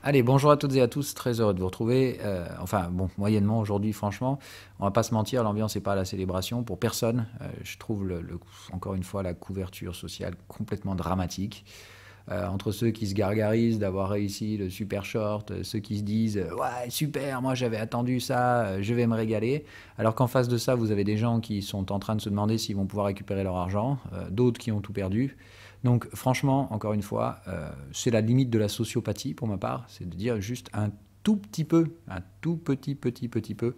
Allez, bonjour à toutes et à tous, très heureux de vous retrouver. Enfin, bon, moyennement aujourd'hui, franchement, on va pas se mentir, l'ambiance n'est pas à la célébration pour personne. Je trouve, encore une fois, la couverture sociale complètement dramatique. Entre ceux qui se gargarisent d'avoir réussi le super short, ceux qui se disent ouais, super, moi j'avais attendu ça, je vais me régaler. Alors qu'en face de ça, vous avez des gens qui sont en train de se demander s'ils vont pouvoir récupérer leur argent, d'autres qui ont tout perdu. Donc franchement, encore une fois, c'est la limite de la sociopathie pour ma part, c'est de dire juste un tout petit peu, un tout petit peu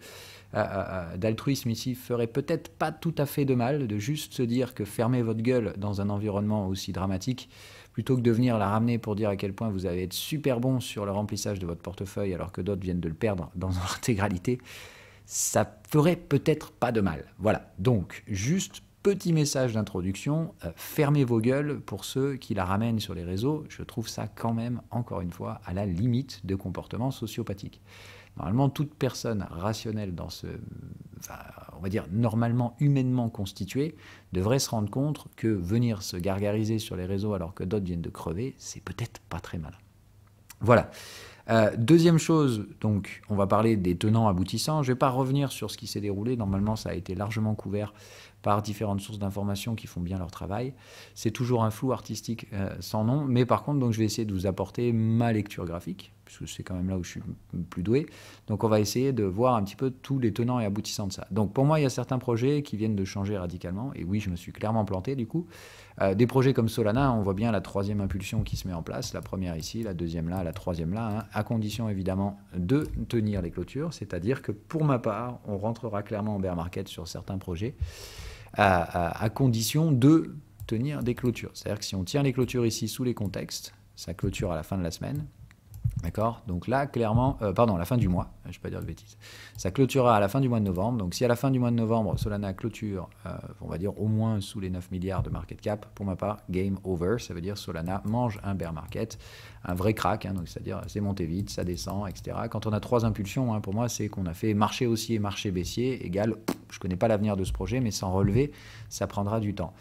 d'altruisme ici ferait peut-être pas tout à fait de mal, de juste se dire que fermer votre gueule dans un environnement aussi dramatique, plutôt que de venir la ramener pour dire à quel point vous allez être super bon sur le remplissage de votre portefeuille alors que d'autres viennent de le perdre dans l'intégralité, ça ferait peut-être pas de mal. Voilà, donc juste petit message d'introduction, fermez vos gueules pour ceux qui la ramènent sur les réseaux, je trouve ça quand même, encore une fois, à la limite de comportement sociopathique. Normalement, toute personne rationnelle dans ce, enfin, on va dire normalement humainement constituée, devrait se rendre compte que venir se gargariser sur les réseaux alors que d'autres viennent de crever, c'est peut-être pas très malin. Voilà. Deuxième chose, donc, on va parler des tenants aboutissants. Je ne vais pas revenir sur ce qui s'est déroulé. Normalement, ça a été largement couvert par différentes sources d'informations qui font bien leur travail. C'est toujours un flou artistique sans nom, mais par contre, donc, je vais essayer de vous apporter ma lecture graphique, puisque c'est quand même là où je suis plus doué. Donc, on va essayer de voir un petit peu tous les tenants et aboutissants de ça. Donc, pour moi, il y a certains projets qui viennent de changer radicalement, et oui, je me suis clairement planté du coup. Des projets comme Solana, on voit bien la troisième impulsion qui se met en place, la première ici, la deuxième là, la troisième là, hein, à condition évidemment de tenir les clôtures, c'est-à-dire que pour ma part, on rentrera clairement en bear market sur certains projets, à condition de tenir des clôtures. C'est-à-dire que si on tient les clôtures ici sous les contextes, ça clôture à la fin de la semaine, d'accord. Donc là, clairement, pardon, à la fin du mois, je ne vais pas dire de bêtises. Ça clôturera à la fin du mois de novembre. Donc si à la fin du mois de novembre, Solana clôture, on va dire au moins sous les 9 milliards de market cap, pour ma part, game over, ça veut dire Solana mange un bear market, un vrai crack, hein, donc c'est-à-dire c'est monté vite, ça descend, etc. Quand on a trois impulsions, hein, pour moi, c'est qu'on a fait marché haussier, marché baissier, égal, je ne connais pas l'avenir de ce projet, mais sans relever, ça prendra du temps.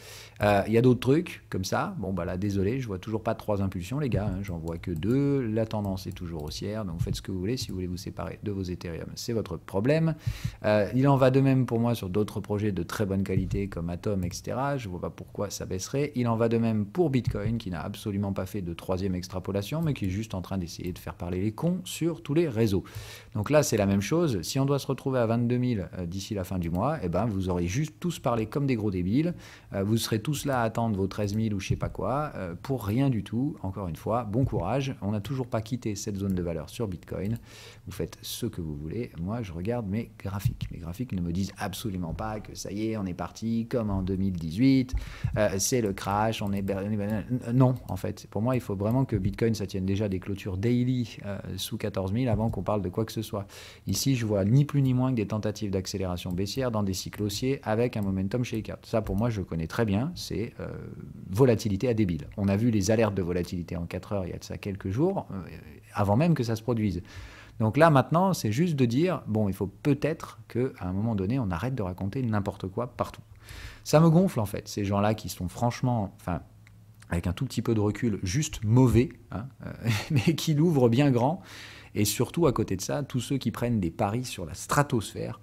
Il y a d'autres trucs comme ça. Bon, bah là, désolé, je vois toujours pas de trois impulsions, les gars. Hein, j'en vois que deux. La tendance est toujours haussière. Donc, faites ce que vous voulez. Si vous voulez vous séparer de vos Ethereum, c'est votre problème. Il en va de même pour moi sur d'autres projets de très bonne qualité comme Atom, etc. Je ne vois pas pourquoi ça baisserait. Il en va de même pour Bitcoin, qui n'a absolument pas fait de troisième extrapolation, mais qui est juste en train d'essayer de faire parler les cons sur tous les réseaux. Donc là, c'est la même chose. Si on doit se retrouver à 22 000 d'ici la fin du mois, eh ben, vous aurez juste tous parlé comme des gros débiles. Vous serez tous là à attendre vos 13 000 ou je sais pas quoi, pour rien du tout. Encore une fois, bon courage. On n'a toujours pas quitté cette zone de valeur sur Bitcoin. Vous faites ce que vous voulez. Moi, je regarde mes graphiques. Mes graphiques ne me disent absolument pas que ça y est, on est parti comme en 2018. C'est le crash, on est... Non, en fait. Pour moi, il faut vraiment que Bitcoin, ça tienne déjà des clôtures daily sous 14 000 avant qu'on parle de quoi que ce soit. Ici, je vois ni plus ni moins que des tentatives d'accélération baissière dans des cycles haussiers avec un momentum shakeout. Ça, pour moi, je connais très bien, c'est volatilité à débile. On a vu les alertes de volatilité en 4 heures il y a de ça quelques jours, avant même que ça se produise. Donc là, maintenant, c'est juste de dire, bon, il faut peut-être qu'à un moment donné, on arrête de raconter n'importe quoi partout. Ça me gonfle, en fait, ces gens-là qui sont franchement, enfin, avec un tout petit peu de recul, juste mauvais, hein, mais qui l'ouvrent bien grand. Et surtout, à côté de ça, tous ceux qui prennent des paris sur la stratosphère.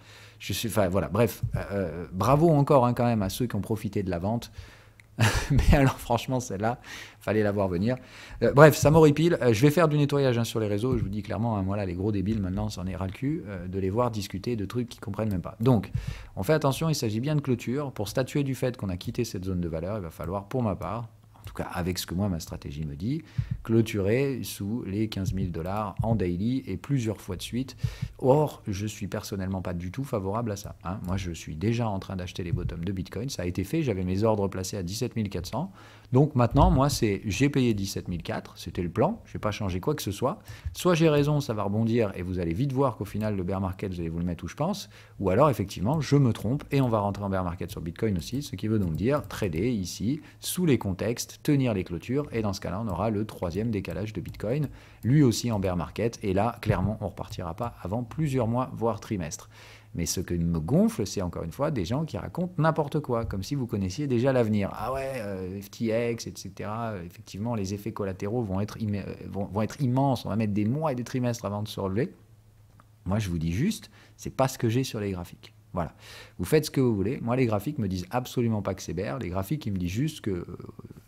Enfin, voilà, bref, bravo encore hein, quand même à ceux qui ont profité de la vente. Mais alors, franchement, celle-là, fallait la voir venir. Bref, ça m'horripile. Je vais faire du nettoyage hein, sur les réseaux. Je vous dis clairement, hein, voilà, les gros débiles, maintenant, c'en est ras le cul de les voir discuter de trucs qu'ils comprennent même pas. Donc, on fait attention, il s'agit bien de clôture. Pour statuer du fait qu'on a quitté cette zone de valeur, il va falloir, pour ma part, en tout cas avec ce que moi ma stratégie me dit, clôturer sous les 15 000 $ en daily et plusieurs fois de suite. Or, je suis personnellement pas du tout favorable à ça. Hein. Moi, je suis déjà en train d'acheter les bottoms de Bitcoin. Ça a été fait, j'avais mes ordres placés à 17 400. Donc maintenant, moi, j'ai payé 17 400, c'était le plan, je n'ai pas changé quoi que ce soit. Soit j'ai raison, ça va rebondir et vous allez vite voir qu'au final, le bear market, vous allez vous le mettre où je pense, ou alors effectivement, je me trompe et on va rentrer en bear market sur Bitcoin aussi, ce qui veut donc dire trader ici, sous les contextes, market, tenir les clôtures, et dans ce cas-là, on aura le 3e décalage de Bitcoin, lui aussi en bear market, et là, clairement, on ne repartira pas avant plusieurs mois, voire trimestres. Mais ce que me gonfle, c'est encore une fois des gens qui racontent n'importe quoi, comme si vous connaissiez déjà l'avenir. Ah ouais, FTX, etc. Effectivement, les effets collatéraux vont être immenses, on va mettre des mois et des trimestres avant de se relever. Moi, je vous dis juste, c'est pas ce que j'ai sur les graphiques. Voilà. Vous faites ce que vous voulez. Moi, les graphiques me disent absolument pas que c'est bear. Les graphiques, ils me disent juste que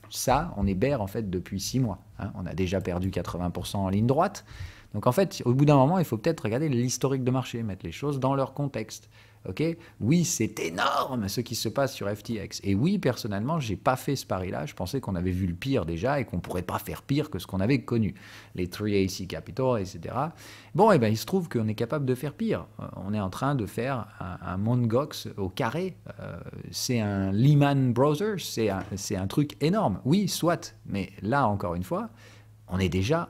ça, on est bear en fait depuis 6 mois. Hein. On a déjà perdu 80% en ligne droite. Donc en fait, au bout d'un moment, il faut peut-être regarder l'historique de marché, mettre les choses dans leur contexte. Okay, oui, c'est énorme ce qui se passe sur FTX. Et oui, personnellement, je n'ai pas fait ce pari-là. Je pensais qu'on avait vu le pire déjà et qu'on ne pourrait pas faire pire que ce qu'on avait connu. Les 3AC Capital, etc. Bon, et ben, il se trouve qu'on est capable de faire pire. On est en train de faire un Mt. Gox au carré. C'est un Lehman Brothers. C'est un truc énorme. Oui, soit. Mais là, encore une fois, on est déjà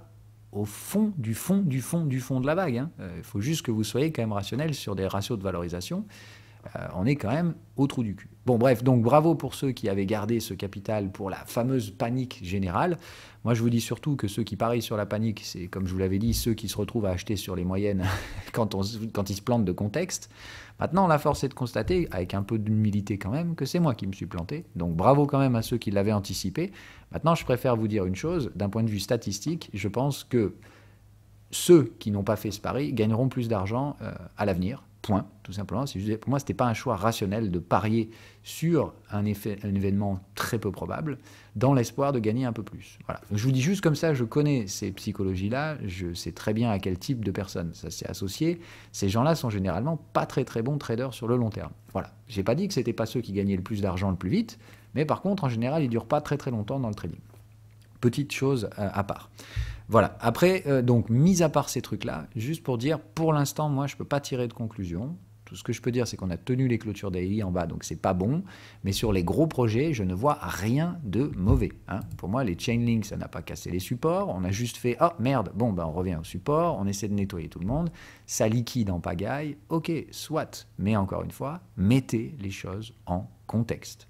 au fond de la vague. Il faut juste que vous soyez quand même rationnel sur des ratios de valorisation. On est quand même au trou du cul. Bon, bref, donc bravo pour ceux qui avaient gardé ce capital pour la fameuse panique générale. Moi, je vous dis surtout que ceux qui parient sur la panique, c'est, comme je vous l'avais dit, ceux qui se retrouvent à acheter sur les moyennes quand ils se plantent de contexte. Maintenant, la force est de constater, avec un peu d'humilité quand même, que c'est moi qui me suis planté. Donc bravo quand même à ceux qui l'avaient anticipé. Maintenant, je préfère vous dire une chose, d'un point de vue statistique, je pense que ceux qui n'ont pas fait ce pari gagneront plus d'argent à l'avenir. Point, tout simplement. Pour moi, ce n'était pas un choix rationnel de parier sur un événement très peu probable dans l'espoir de gagner un peu plus. Voilà. Je vous dis juste comme ça, je connais ces psychologies-là, je sais très bien à quel type de personnes ça s'est associé. Ces gens-là sont généralement pas très très bons traders sur le long terme. Voilà. J'ai pas dit que ce n'était pas ceux qui gagnaient le plus d'argent le plus vite, mais par contre, en général, ils ne durent pas très très longtemps dans le trading. Petite chose à part. Voilà. Après, donc, mis à part ces trucs-là, juste pour dire, pour l'instant, moi, je ne peux pas tirer de conclusion. Tout ce que je peux dire, c'est qu'on a tenu les clôtures daily en bas, donc c'est pas bon. Mais sur les gros projets, je ne vois rien de mauvais. Hein. Pour moi, les Chainlink, ça n'a pas cassé les supports. On a juste fait, oh merde, bon, ben, on revient au support, on essaie de nettoyer tout le monde. Ça liquide en pagaille. Ok, soit. Mais encore une fois, mettez les choses en contexte.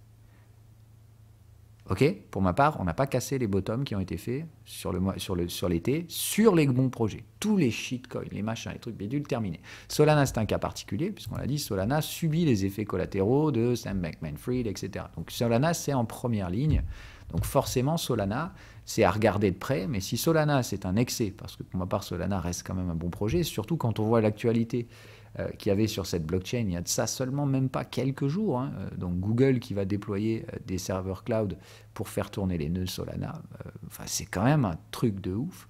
Ok, pour ma part, on n'a pas cassé les bottoms qui ont été faits sur l'été, sur les bons projets. Tous les shitcoins, les machins, les trucs bidules terminés. Solana, c'est un cas particulier, puisqu'on l'a dit, Solana subit les effets collatéraux de Sam Bankman-Fried, etc. Donc Solana, c'est en première ligne. Donc forcément, Solana, c'est à regarder de près. Mais si Solana, c'est un excès, parce que pour ma part, Solana reste quand même un bon projet, surtout quand on voit l'actualité qu'il y avait sur cette blockchain, il y a de ça seulement même pas quelques jours. Hein. Donc Google qui va déployer des serveurs cloud pour faire tourner les nœuds Solana, enfin, c'est quand même un truc de ouf.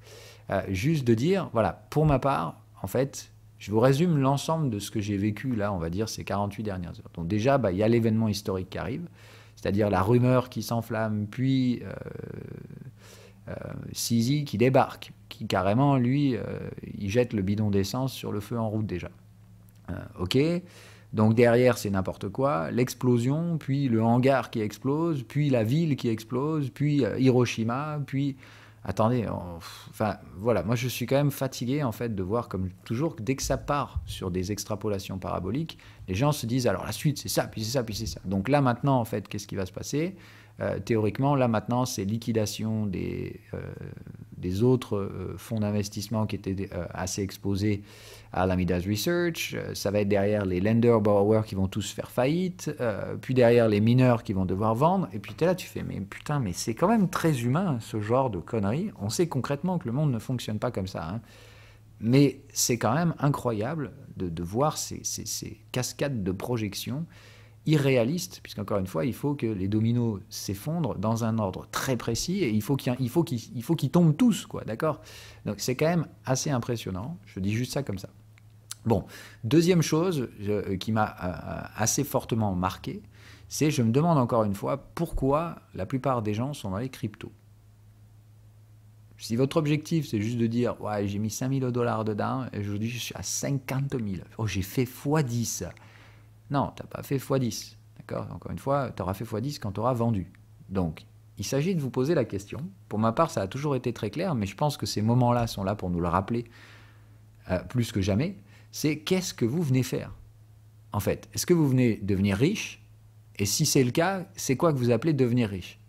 Juste de dire, voilà, pour ma part, en fait, je vous résume l'ensemble de ce que j'ai vécu là, on va dire, ces 48 dernières heures. Donc déjà, il y a l'événement historique qui arrive, c'est-à-dire la rumeur qui s'enflamme, puis CZ qui débarque, qui carrément, lui, il jette le bidon d'essence sur le feu en route déjà. Ok, donc derrière c'est n'importe quoi, l'explosion, puis le hangar qui explose, puis la ville qui explose, puis Hiroshima, puis... Attendez, enfin voilà, moi je suis quand même fatigué en fait de voir comme toujours que dès que ça part sur des extrapolations paraboliques, les gens se disent alors la suite c'est ça, puis c'est ça, puis c'est ça. Donc là maintenant en fait, qu'est-ce qui va se passer ? Théoriquement, là maintenant, c'est liquidation des autres fonds d'investissement qui étaient assez exposés à la Midas Research. Ça va être derrière les lender borrowers qui vont tous faire faillite, puis derrière les mineurs qui vont devoir vendre. Et puis tu es là, tu fais, mais putain, mais c'est quand même très humain ce genre de conneries. On sait concrètement que le monde ne fonctionne pas comme ça. Hein. Mais c'est quand même incroyable de voir ces cascades de projections irréaliste, puisqu'encore une fois, il faut que les dominos s'effondrent dans un ordre très précis et il faut qu'ils tombent tous, quoi, d'accord ? Donc c'est quand même assez impressionnant, je dis juste ça comme ça. Bon, deuxième chose qui m'a assez fortement marqué, c'est je me demande encore une fois pourquoi la plupart des gens sont dans les cryptos. Si votre objectif c'est juste de dire ouais, j'ai mis 5 000 $ dedans et aujourd'hui je suis à 50 000, oh, j'ai fait x10. Non, tu n'as pas fait x10. D'accord ? Encore une fois, tu auras fait x10 quand tu auras vendu. Donc, il s'agit de vous poser la question. Pour ma part, ça a toujours été très clair, mais je pense que ces moments-là sont là pour nous le rappeler plus que jamais. C'est qu'est-ce que vous venez faire ? En fait, est-ce que vous venez devenir riche ? Et si c'est le cas, c'est quoi que vous appelez devenir riche ?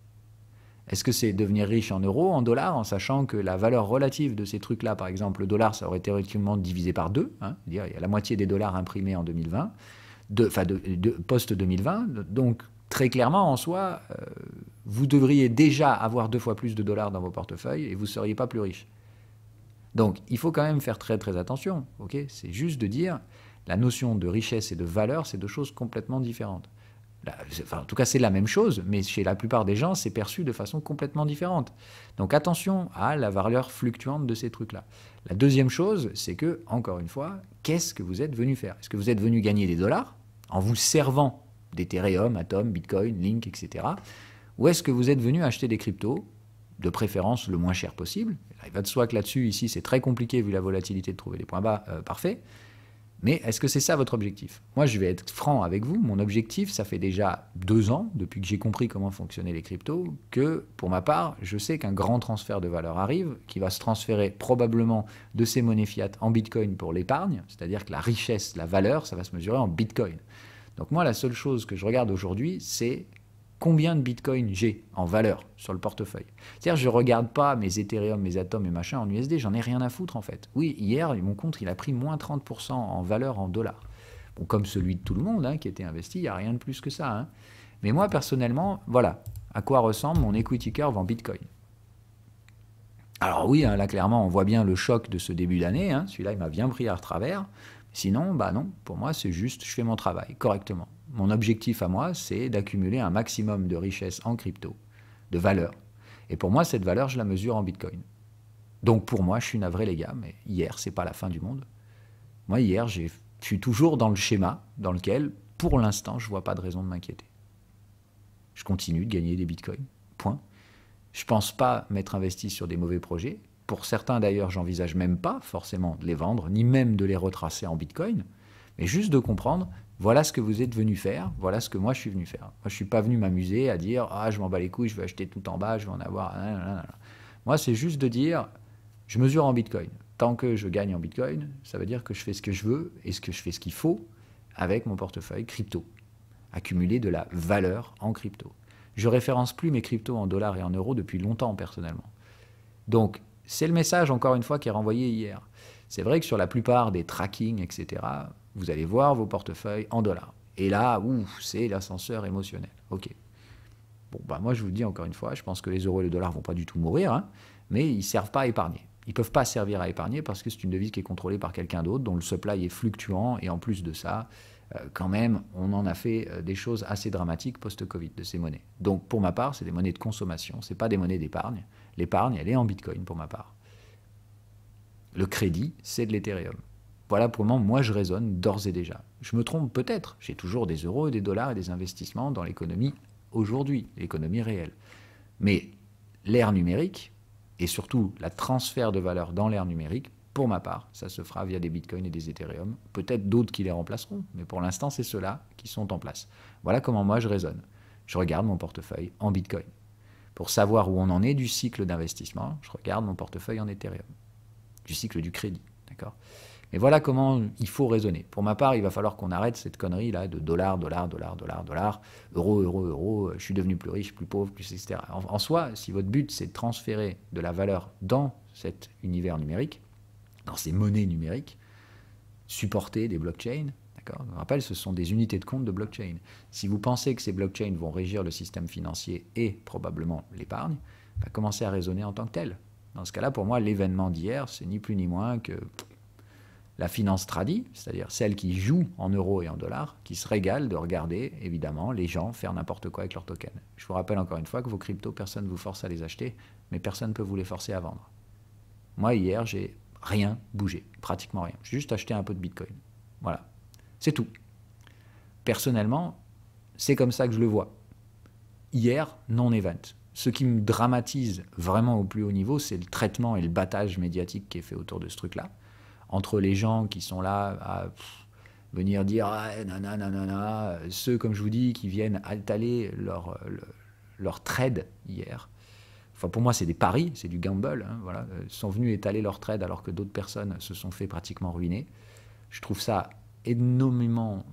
Est-ce que c'est devenir riche en euros, en dollars, en sachant que la valeur relative de ces trucs-là, par exemple, le dollar, ça aurait théoriquement divisé par 2, hein, c'est-à-dire il y a la moitié des dollars imprimés en 2020, post-2020, donc très clairement, en soi, vous devriez déjà avoir 2 fois plus de dollars dans vos portefeuilles et vous ne seriez pas plus riche. Donc, il faut quand même faire très très attention. Okay, c'est juste de dire, la notion de richesse et de valeur, c'est deux choses complètement différentes. Enfin, en tout cas, c'est la même chose, mais chez la plupart des gens, c'est perçu de façon complètement différente. Donc attention à la valeur fluctuante de ces trucs-là. La deuxième chose, c'est que, encore une fois, qu'est-ce que vous êtes venu faire? Est-ce que vous êtes venu gagner des dollars en vous servant d'Ethereum, Atom, Bitcoin, Link, etc. Ou est-ce que vous êtes venu acheter des cryptos, de préférence le moins cher possible? Il va de soi que là-dessus, ici, c'est très compliqué vu la volatilité de trouver les points bas parfaits. Mais est-ce que c'est ça votre objectif? Moi, je vais être franc avec vous. Mon objectif, ça fait déjà 2 ans, depuis que j'ai compris comment fonctionnaient les cryptos, que pour ma part, je sais qu'un grand transfert de valeur arrive, qui va se transférer probablement de ces monnaies fiat en Bitcoin pour l'épargne, c'est-à-dire que la richesse, la valeur, ça va se mesurer en Bitcoin. Donc moi, la seule chose que je regarde aujourd'hui, c'est combien de Bitcoin j'ai en valeur sur le portefeuille. C'est-à-dire, je ne regarde pas mes Ethereum, mes Atom et machin en USD, j'en ai rien à foutre en fait. Oui, hier, mon compte, il a pris moins 30% en valeur en dollars. Bon, comme celui de tout le monde hein, qui était investi, il n'y a rien de plus que ça. Hein. Mais moi, personnellement, voilà à quoi ressemble mon equity curve en Bitcoin. Alors oui, hein, là, clairement, on voit bien le choc de ce début d'année. Hein. Celui-là, il m'a bien pris à travers. Sinon, bah non, pour moi, c'est juste, je fais mon travail correctement. Mon objectif à moi, c'est d'accumuler un maximum de richesse en crypto, de valeur. Et pour moi, cette valeur, je la mesure en Bitcoin. Donc pour moi, je suis navré les gars, mais hier, c'est pas la fin du monde. Moi, hier, je suis toujours dans le schéma dans lequel, pour l'instant, je vois pas de raison de m'inquiéter. Je continue de gagner des Bitcoins, point. Je pense pas m'être investi sur des mauvais projets. Pour certains, d'ailleurs, j'envisage même pas forcément de les vendre, ni même de les retracer en Bitcoin, mais juste de comprendre, voilà ce que vous êtes venu faire, voilà ce que moi je suis venu faire. Moi, je ne suis pas venu m'amuser à dire « Ah, je m'en bats les couilles, je vais acheter tout en bas, je vais en avoir... » Moi, c'est juste de dire « Je mesure en Bitcoin. Tant que je gagne en Bitcoin, ça veut dire que je fais ce que je veux et que je fais ce qu'il faut avec mon portefeuille crypto. Accumuler de la valeur en crypto. Je référence plus mes cryptos en dollars et en euros depuis longtemps, personnellement. Donc, c'est le message, encore une fois, qui est renvoyé hier. C'est vrai que sur la plupart des tracking, etc., vous allez voir vos portefeuilles en dollars. Et là, c'est l'ascenseur émotionnel. Ok. Bon, bah moi, je vous dis encore une fois, je pense que les euros et les dollars ne vont pas du tout mourir, hein, mais ils ne servent pas à épargner. Ils ne peuvent pas servir à épargner parce que c'est une devise qui est contrôlée par quelqu'un d'autre, dont le supply est fluctuant. Et en plus de ça, quand même, on en a fait des choses assez dramatiques post-Covid de ces monnaies. Donc, pour ma part, c'est des monnaies de consommation, ce n'est pas des monnaies d'épargne. L'épargne, elle est en Bitcoin pour ma part. Le crédit, c'est de l'Ethereum. Voilà pour le moment, moi je raisonne d'ores et déjà. Je me trompe peut-être, j'ai toujours des euros et des dollars et des investissements dans l'économie aujourd'hui, l'économie réelle. Mais l'ère numérique, et surtout la transfert de valeur dans l'ère numérique, pour ma part, ça se fera via des bitcoins et des Ethereum. Peut-être d'autres qui les remplaceront, mais pour l'instant, c'est ceux-là qui sont en place. Voilà comment moi je raisonne. Je regarde mon portefeuille en bitcoin. Pour savoir où on en est du cycle d'investissement, je regarde mon portefeuille en Ethereum. Du cycle du crédit, d'accord? Mais voilà comment il faut raisonner. Pour ma part, il va falloir qu'on arrête cette connerie-là de dollars, euro, je suis devenu plus riche, plus pauvre, plus etc. En soi, si votre but, c'est de transférer de la valeur dans cet univers numérique, dans ces monnaies numériques, supporter des blockchains, d'accord? Je rappelle, ce sont des unités de compte de blockchain. Si vous pensez que ces blockchains vont régir le système financier et probablement l'épargne, commencez à raisonner en tant que tel. Dans ce cas-là, pour moi, l'événement d'hier, c'est ni plus ni moins que la finance tradie, c'est-à-dire celle qui joue en euros et en dollars, qui se régale de regarder, évidemment, les gens faire n'importe quoi avec leurs tokens. Je vous rappelle encore une fois que vos cryptos, personne ne vous force à les acheter, mais personne ne peut vous les forcer à vendre. Moi, hier, j'ai rien bougé, pratiquement rien. J'ai juste acheté un peu de Bitcoin. Voilà. C'est tout. Personnellement, c'est comme ça que je le vois. Hier, non-event. Ce qui me dramatise vraiment au plus haut niveau, c'est le traitement et le battage médiatique qui est fait autour de ce truc-là. Entre les gens qui sont là à venir dire ah, nanana, ceux, comme je vous dis, qui viennent étaler leur trade hier. Enfin, pour moi, c'est des paris, c'est du gamble. Hein, voilà. Ils sont venus étaler leur trade alors que d'autres personnes se sont fait pratiquement ruiner. Je trouve ça énormément,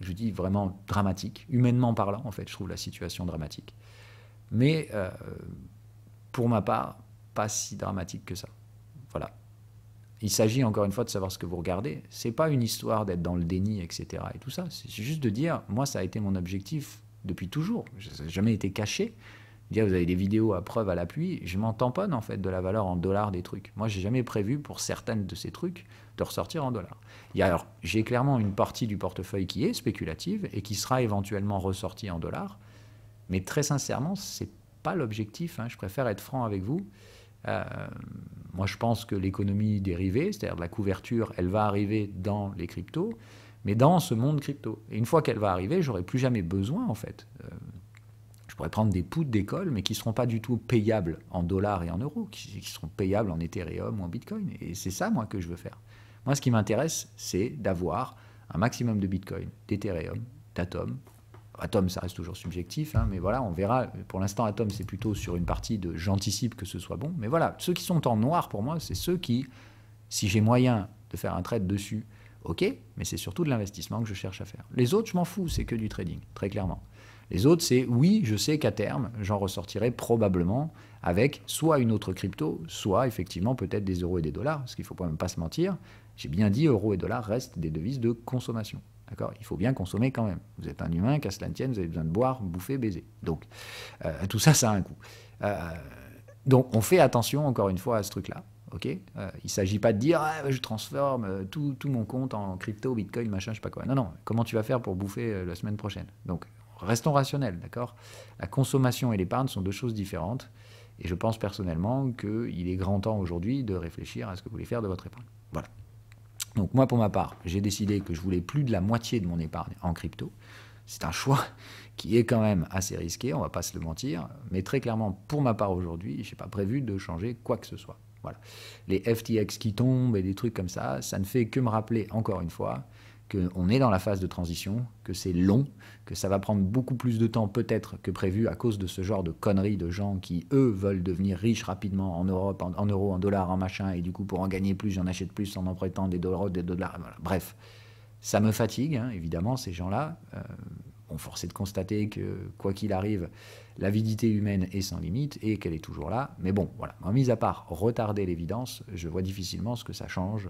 je dis vraiment dramatique. Humainement parlant, en fait, je trouve la situation dramatique. Mais pour ma part, pas si dramatique que ça. Voilà. Il s'agit encore une fois de savoir ce que vous regardez. C'est pas une histoire d'être dans le déni, etc. et tout ça. C'est juste de dire, moi, ça a été mon objectif depuis toujours. Ça n'a jamais été caché. Dire, vous avez des vidéos à preuve à l'appui, je m'en tamponne en fait de la valeur en dollars des trucs. Moi, j'ai jamais prévu pour certaines de ces trucs de ressortir en dollars. Alors, j'ai clairement une partie du portefeuille qui est spéculative et qui sera éventuellement ressortie en dollars. Mais très sincèrement, c'est pas l'objectif. Hein. Je préfère être franc avec vous. Moi, je pense que l'économie dérivée, c'est-à-dire de la couverture, elle va arriver dans les cryptos, mais dans ce monde crypto. Et une fois qu'elle va arriver, j'aurai plus jamais besoin en fait. Je pourrais prendre des puts d'école, mais qui ne seront pas du tout payables en dollars et en euros, qui seront payables en Ethereum ou en Bitcoin. Et c'est ça, moi, que je veux faire. Moi, ce qui m'intéresse, c'est d'avoir un maximum de Bitcoin, d'Ethereum, d'Atom. Atom, ça reste toujours subjectif, hein, mais voilà, on verra. Pour l'instant, Atom, c'est plutôt sur une partie de j'anticipe que ce soit bon. Mais voilà, ceux qui sont en noir, pour moi, c'est ceux qui, si j'ai moyen de faire un trade dessus, ok, mais c'est surtout de l'investissement que je cherche à faire. Les autres, je m'en fous, c'est que du trading, très clairement. Les autres, c'est oui, je sais qu'à terme, j'en ressortirai probablement avec soit une autre crypto, soit effectivement peut-être des euros et des dollars, parce qu'il ne faut quand même pas se mentir. J'ai bien dit, euros et dollars restent des devises de consommation. D'accord ? Il faut bien consommer quand même. Vous êtes un humain, qu'à cela ne tienne, vous avez besoin de boire, bouffer, baiser. Donc, tout ça, ça a un coût. Donc, on fait attention, encore une fois, à ce truc-là. Okay, il ne s'agit pas de dire je transforme tout mon compte en crypto, bitcoin, machin, je sais pas quoi. Non, non. Comment tu vas faire pour bouffer la semaine prochaine ? Donc, restons rationnels, d'accord ? La consommation et l'épargne sont deux choses différentes. Et je pense personnellement qu'il est grand temps aujourd'hui de réfléchir à ce que vous voulez faire de votre épargne. Voilà. Donc moi, pour ma part, j'ai décidé que je voulais plus de la moitié de mon épargne en crypto. C'est un choix qui est quand même assez risqué, on ne va pas se le mentir. Mais très clairement, pour ma part aujourd'hui, je n'ai pas prévu de changer quoi que ce soit. Voilà. Les FTX qui tombent et des trucs comme ça ne fait que me rappeler encore une fois qu'on est dans la phase de transition, que c'est long, que ça va prendre beaucoup plus de temps peut-être que prévu à cause de ce genre de conneries de gens qui, eux, veulent devenir riches rapidement en Europe, en euros, en dollars, en machin, et du coup, pour en gagner plus, j'en achète plus en empruntant des dollars, voilà. Bref, ça me fatigue, hein, évidemment, ces gens-là. Force est de constater que, quoi qu'il arrive, l'avidité humaine est sans limite et qu'elle est toujours là. Mais bon, voilà, mis à part retarder l'évidence, je vois difficilement ce que ça change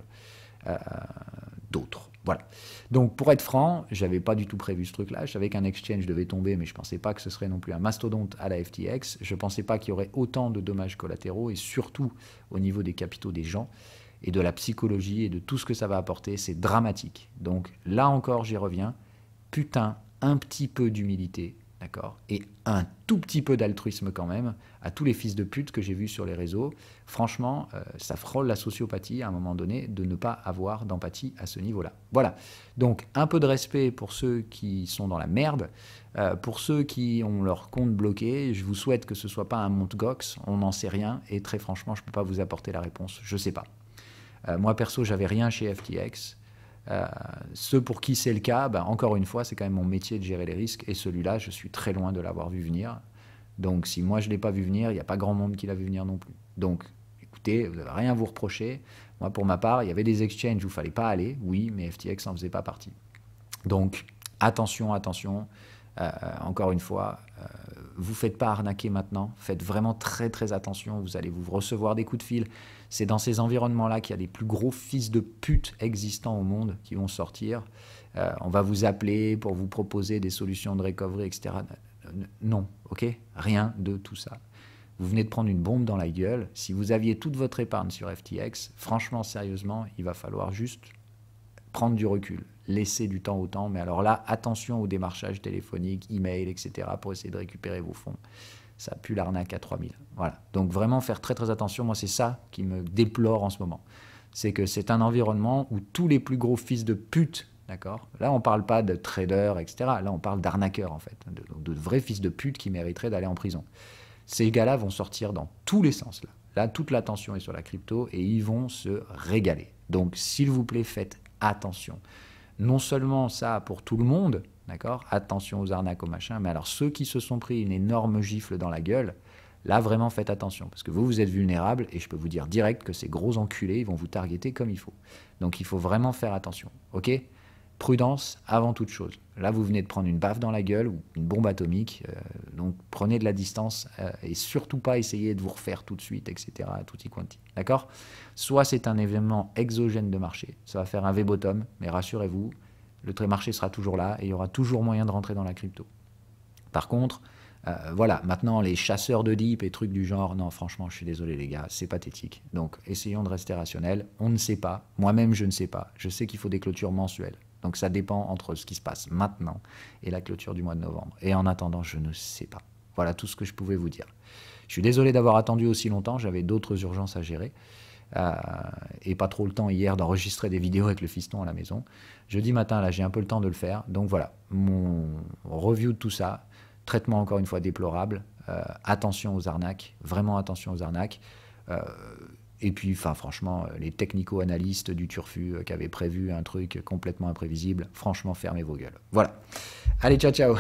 d'autres. Voilà. Donc, pour être franc, j'avais pas du tout prévu ce truc-là. Je savais qu'un exchange devait tomber, mais je pensais pas que ce serait non plus un mastodonte à la FTX. Je pensais pas qu'il y aurait autant de dommages collatéraux et surtout au niveau des capitaux des gens et de la psychologie et de tout ce que ça va apporter. C'est dramatique. Donc, là encore, j'y reviens. Putain, un petit peu d'humilité, d'accord, et un tout petit peu d'altruisme quand même à tous les fils de pute que j'ai vus sur les réseaux. Franchement, ça frôle la sociopathie à un moment donné de ne pas avoir d'empathie à ce niveau-là. Voilà. Donc, un peu de respect pour ceux qui sont dans la merde. Pour ceux qui ont leur compte bloqué, je vous souhaite que ce ne soit pas un Mt. Gox, on n'en sait rien, et très franchement, je ne peux pas vous apporter la réponse, je ne sais pas. Moi, perso, j'avais rien chez FTX. Ceux pour qui c'est le cas, encore une fois, c'est quand même mon métier de gérer les risques, et celui-là, je suis très loin de l'avoir vu venir. Donc, si moi, je ne l'ai pas vu venir, il n'y a pas grand monde qui l'a vu venir non plus. Donc, écoutez, vous n'avez rien à vous reprocher. Moi, pour ma part, il y avait des exchanges où il ne fallait pas aller, oui, mais FTX n'en faisait pas partie. Donc, attention, attention. Encore une fois, vous ne faites pas arnaquer maintenant. Faites vraiment très, très attention. Vous allez vous recevoir des coups de fil. C'est dans ces environnements-là qu'il y a les plus gros fils de pute existants au monde qui vont sortir. On va vous appeler pour vous proposer des solutions de recovery, etc. Non, ok ? Rien de tout ça. Vous venez de prendre une bombe dans la gueule. Si vous aviez toute votre épargne sur FTX, franchement, sérieusement, il va falloir juste prendre du recul, laisser du temps au temps. Mais alors là, attention au démarchage téléphonique, email, etc. pour essayer de récupérer vos fonds. Ça pue l'arnaque à 3000. Voilà. Donc vraiment faire très très attention. Moi, c'est ça qui me déplore en ce moment. C'est que c'est un environnement où tous les plus gros fils de pute, d'accord ? Là, on ne parle pas de traders, etc. Là, on parle d'arnaqueurs, en fait. De vrais fils de pute qui mériteraient d'aller en prison. Ces gars-là vont sortir dans tous les sens. Là, toute l'attention est sur la crypto et ils vont se régaler. Donc, s'il vous plaît, faites attention. Non seulement ça pour tout le monde, d'accord ? Attention aux arnaques, aux machins. Mais alors, ceux qui se sont pris une énorme gifle dans la gueule, là, vraiment, faites attention. Parce que vous êtes vulnérables et je peux vous dire direct que ces gros enculés, ils vont vous targeter comme il faut. Donc, il faut vraiment faire attention. OK ? prudence avant toute chose. Là, vous venez de prendre une baffe dans la gueule ou une bombe atomique, donc prenez de la distance et surtout pas essayer de vous refaire tout de suite, etc. Tutti quanti. D'accord? Soit c'est un événement exogène de marché, ça va faire un V-bottom, mais rassurez-vous, le marché sera toujours là et il y aura toujours moyen de rentrer dans la crypto. Par contre, voilà, maintenant les chasseurs de dip et trucs du genre, non franchement je suis désolé les gars, c'est pathétique. Donc essayons de rester rationnels, on ne sait pas, moi-même je ne sais pas, je sais qu'il faut des clôtures mensuelles. Donc ça dépend entre ce qui se passe maintenant et la clôture du mois de novembre. Et en attendant, je ne sais pas. Voilà tout ce que je pouvais vous dire. Je suis désolé d'avoir attendu aussi longtemps, j'avais d'autres urgences à gérer. Et pas trop le temps hier d'enregistrer des vidéos avec le fiston à la maison. Jeudi matin, là, j'ai un peu le temps de le faire. Donc voilà, mon review de tout ça. Traitement encore une fois déplorable. Attention aux arnaques, vraiment attention aux arnaques. Et puis, franchement, les technico-analystes du Turfu qui avaient prévu un truc complètement imprévisible, franchement, fermez vos gueules. Voilà. Allez, ciao, ciao.